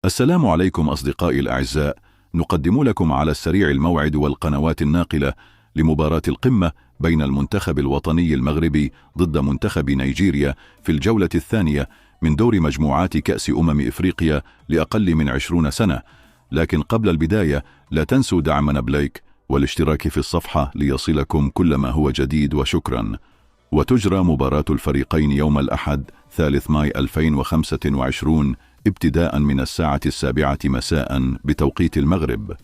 السلام عليكم أصدقائي الأعزاء. نقدم لكم على السريع الموعد والقنوات الناقلة لمباراة القمة بين المنتخب الوطني المغربي ضد منتخب نيجيريا في الجولة الثانية من دور مجموعات كأس إفريقيا لأقل من 20 سنة. لكن قبل البداية لا تنسوا دعمنا بلايك والاشتراك في الصفحة ليصلكم كل ما هو جديد، وشكرا. وتجرى مباراة الفريقين يوم الأحد 3 ماي 2025 ابتداء من الساعة 7 مساء بتوقيت المغرب،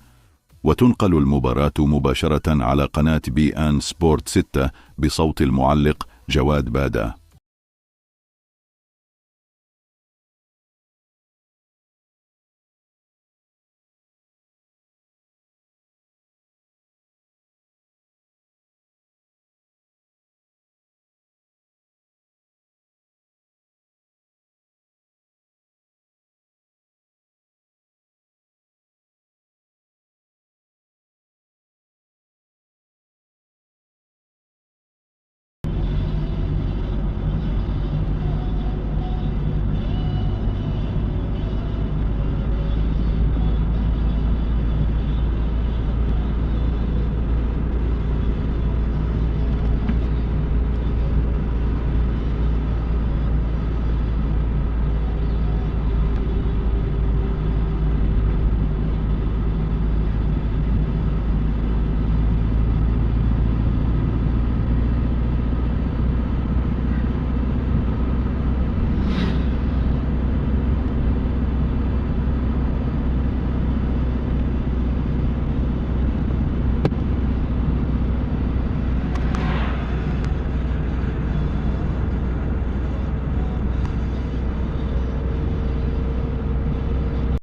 وتنقل المباراة مباشرة على قناة بي آن سبورت 6 بصوت المعلق جواد بادة.